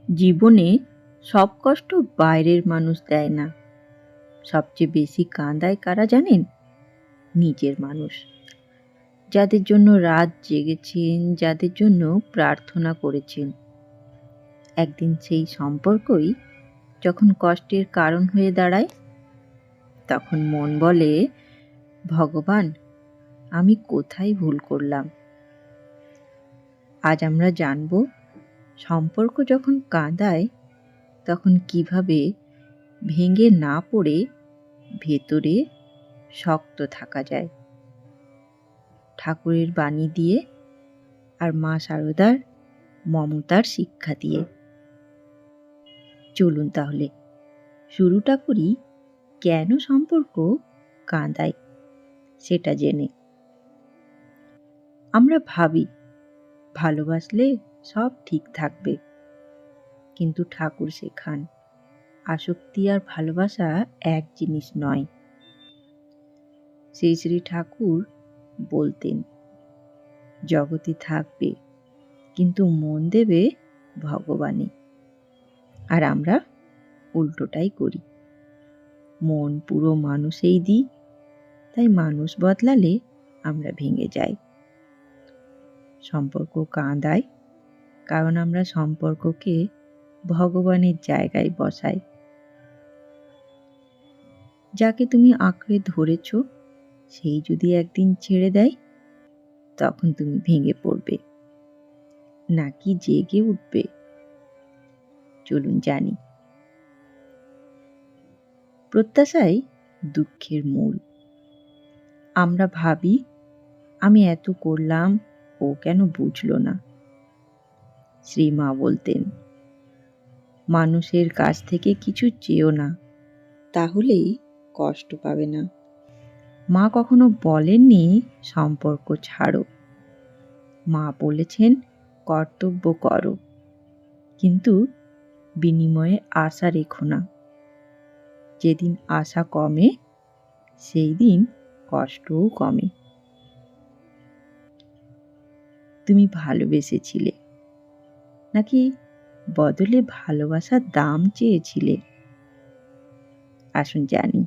জীবনে সব কষ্ট বাইরের মানুষ দেয় না। সবচেয়ে বেশি কাঁদায় কারা জানেন? নিজের মানুষ। যাদের জন্য রাত জেগেছেন, যাদের জন্য প্রার্থনা করেছেন। একদিন সেই সম্পর্কই যখন কষ্টের কারণ হয়ে দাঁড়ায়, তখন মন বলে, ভগবান, আমি কোথায় ভুল করলাম? আজ আমরা জানব, সম্পর্ক যখন কাঁদায় তখন কিভাবে ভেঙে না পড়ে ভেতরে শক্ত থাকা যায়। ঠাকুরের বাণী দিয়ে আর মা শারদার মমতার শিক্ষা দিয়ে। চলুন তাহলে শুরুটা করি কেন সম্পর্ক কাঁদায় সেটা জেনে। আমরা ভাবি ভালোবাসলে সব ঠিক থাকবে, কিন্তু ঠাকুর শেখান আসক্তি আর ভালোবাসা এক জিনিস নয়। শ্রী শ্রী ঠাকুর বলতেন, জগতে থাকবে কিন্তু মন দেবে ভগবানে। আর আমরা উল্টোটাই করি, মন পুরো মানুষেই দিই, তাই মানুষ বদলালে আমরা ভেঙে যাই। সম্পর্ক কাঁদায় কারণ আমরা সম্পর্ককে ভগবানের জায়গায় বসাই। যাকে তুমি আঁকড়ে ধরেছ সেই যদি একদিন ছেড়ে দেয়, তখন তুমি ভেঙে পড়বে নাকি জেগে উঠবে? চলুন জানি। প্রত্যাশাই দুঃখের মূল। আমরা ভাবি, আমি এত করলাম, ও কেন বুঝলো না? শ্রীমা বলতেন, মানুষের কাছ থেকে কিছু চেয়েও না, তাহলেই কষ্ট পাবে না। মা কখনো বলেননি সম্পর্ক ছাড়ো, মা বলেছেন কর্তব্য করো, কিন্তু বিনিময়ে আশা রেখো না। যেদিন আশা কমে সেই দিন কষ্টও কমে। তুমি ভালোবেসেছিলে নাকি বদলে ভালোবাসার দাম চেয়েছিলে? আসুন জানি।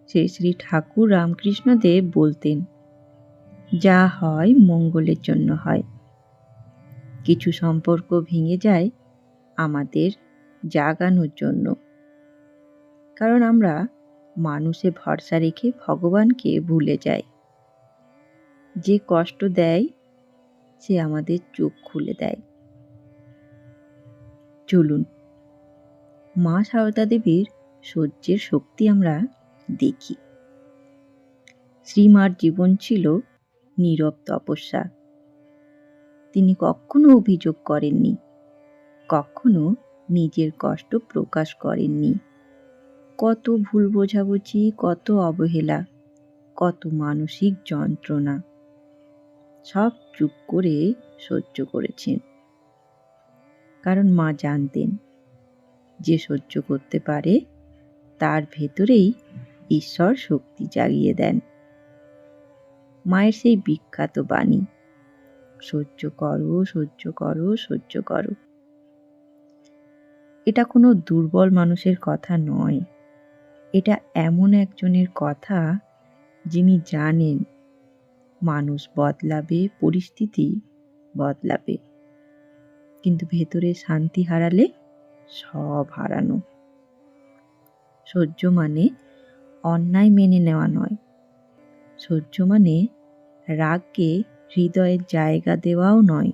শ্রী শ্রী ঠাকুর রামকৃষ্ণদেব বলতেন, যা হয় মঙ্গলের জন্য হয়। কিছু সম্পর্ক ভেঙে যায় আমাদের জাগানোর জন্য, কারণ আমরা মানুষে ভরসা রেখে ভগবানকে ভুলে যাই। যে কষ্ট দেয় সে আমাদের চোখ খুলে দেয়। চলুন মা শারদা দেবীর সহ্যের শক্তি আমরা দেখি। শ্রীমার জীবন ছিল নীরব তপস্যা। তিনি কখনো অভিযোগ করেননি, কখনো নিজের কষ্ট প্রকাশ করেননি। কত ভুল বোঝাবুঝি, কত অবহেলা, কত মানসিক যন্ত্রণা, সব চুপ করে সহ্য করেছেন। কারণ মা জানতেন, যে সহ্য করতে পারে তার ভেতরেই ঈশ্বর শক্তি জাগিয়ে দেন। মায়ের সেই বিখ্যাত বাণী, সহ্য করো, সহ্য করো, সহ্য করো। এটা কোনো দুর্বল মানুষের কথা নয়, এটা এমন একজনের কথা যিনি জানেন মানুষ বদলাবে, পরিস্থিতি বদলাবে, কিন্তু ভেতরে শান্তি হারালে সব হারানো। সহ্য মানে অন্যায় মেনে নেওয়া নয়, সহ্য মানে রাগকে হৃদয়ের জায়গা দেওয়াও নয়,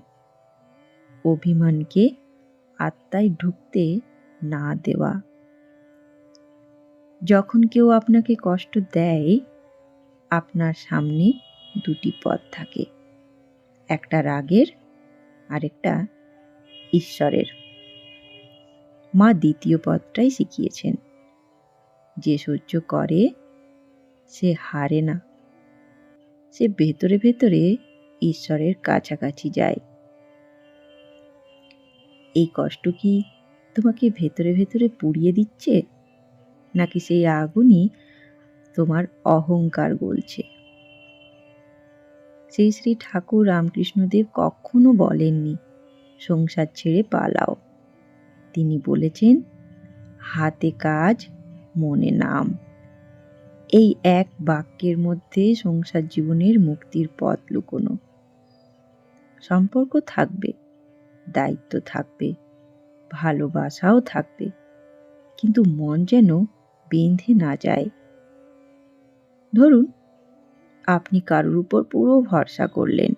অভিমানকে আত্মায় ঢুকতে না দেওয়া। যখন কেউ আপনাকে কষ্ট দেয়, আপনার সামনে দুটি পথ থাকে, একটা রাগের আর একটা ঈশ্বরের। মা দ্বিতীয় পথটাই শিখিয়েছেন। যে সহ্য করে সে হারে না, সে ভেতরে ভেতরে ঈশ্বরের কাছাকাছি যায়। এই কষ্ট কি তোমাকে ভেতরে ভেতরে পুড়িয়ে দিচ্ছে, নাকি সেই আগুনই তোমার অহংকার গলছে? শ্রী শ্রী ঠাকুর রামকৃষ্ণদেব কখনো বলেননি সংসার ছেড়ে পালাও। তিনি বলেছেন, হাতে কাজ, মনে নাম। এই এক বাক্যের মধ্যে সংসার জীবনের মুক্তির পথ লুকোনো। সম্পর্ক থাকবে, দায়িত্ব থাকবে, ভালোবাসাও থাকবে, কিন্তু মন যেন বেঁধে না যায়। ধরুন আপনি কারোর উপর পুরো ভরসা করলেন,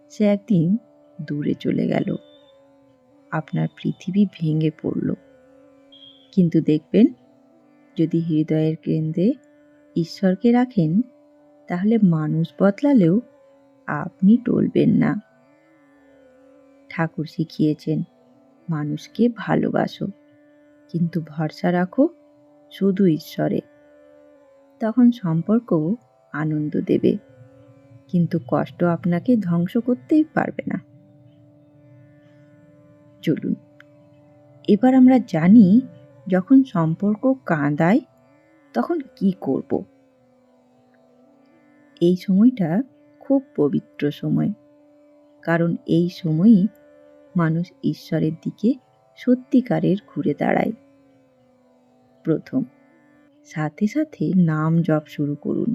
সে একদিন দূরে চলে গেল, আপনার পৃথিবী ভেঙে পড়ল। কিন্তু দেখবেন, যদি হৃদয়ের কেন্দ্রে ঈশ্বরকে রাখেন, তাহলে মানুষ বদলালেও আপনি টলবেন না। ঠাকুর শিখিয়েছেন, মানুষকে ভালোবাসো, কিন্তু ভরসা রাখো শুধু ঈশ্বরে। তখন সম্পর্ক আনন্দ দেবে, কিন্তু কষ্ট আপনাকে ধ্বংস করতেই পারবে না। চলুন এবার আমরা জানি, যখন সম্পর্ক কাঁদায় তখন কি করব। এই সময়টা খুব পবিত্র সময়, কারণ এই সময়ই মানুষ ঈশ্বরের দিকে সত্যিকারের ঘুরে দাঁড়ায়। প্রথম, সাথে সাথে নাম জপ শুরু করুন।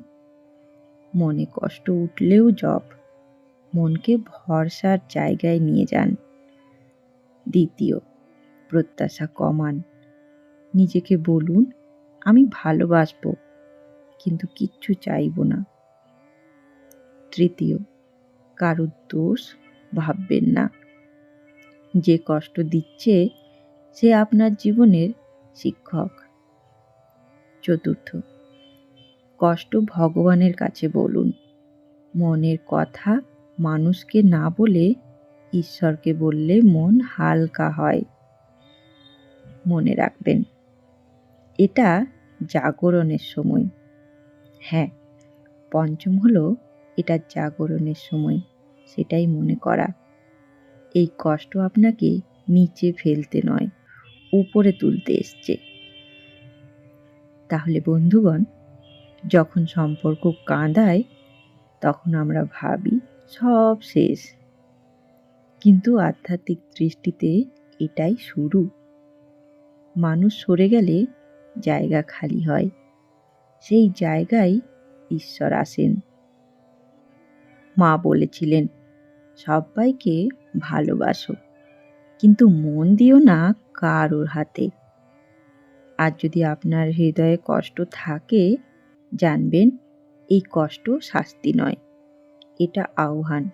মনে কষ্ট উঠলেও জপ, মনকে ভরসার জায়গায় নিয়ে যান। দ্বিতীয়, প্রত্যাশা কমান। নিজেকে বলুন, আমি ভালোবাসবো, কিন্তু কিচ্ছু চাইব না। তৃতীয়, কারোর দোষ ভাববেন না। যে কষ্ট দিচ্ছে সে আপনার জীবনের শিক্ষক। চতুর্থ, কষ্ট ভগবানের কাছে বলুন। মনের কথা মানুষকে না বলে ঈশ্বরকে বললে মন হালকা হয়। মনে রাখবেন, এটা জাগরণের সময়। হ্যাঁ, পঞ্চম হলো এটা জাগরণের সময়, সেটাই মনে করা। এই কষ্ট আপনাকে নিচে ফেলতে নয়, উপরে তুলতে এসছে। তাহলে বন্ধুগণ, যখন সম্পর্ক কাঁদায় তখন আমরা ভাবি সব শেষ, কিন্তু আধ্যাত্মিক দৃষ্টিতে এটাই শুরু। মানুষ সরে গেলে জায়গা খালি হয়, সেই জায়গায় ঈশ্বর আসেন। মা বলেছিলেন, সবাইকে ভালোবাসো, কিন্তু মন দিও না কারোর হাতে। আর যদি আপনার হৃদয়ে কষ্ট থাকে, জানবেন এই কষ্ট শাস্তি নয়, এটা আহ্বান।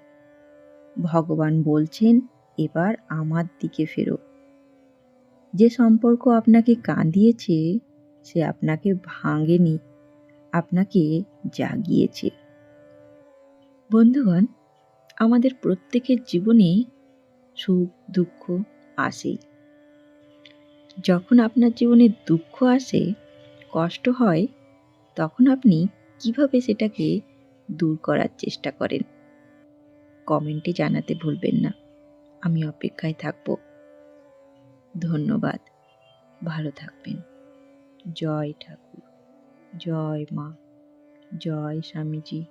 ভগবান বলছেন, এবার আমার দিকে ফেরো। যে সম্পর্ক আপনাকে কাঁদিয়েছে সে আপনাকে ভাঙেনি, আপনাকে জাগিয়েছে। বন্ধুগণ, আমাদের প্রত্যেকের জীবনে সুখ দুঃখ আসেই। যখন আপনার জীবনে দুঃখ আসে, কষ্ট হয়, তখন আপনি কিভাবে সেটাকে দূর করার চেষ্টা করেন? কমেন্টে জানাতে ভুলবেন না। আমি অপেক্ষায় থাকব। ধন্যবাদ। ভালো থাকবেন। জয় ঠাকুর, জয় মা, জয় স্বামীজি।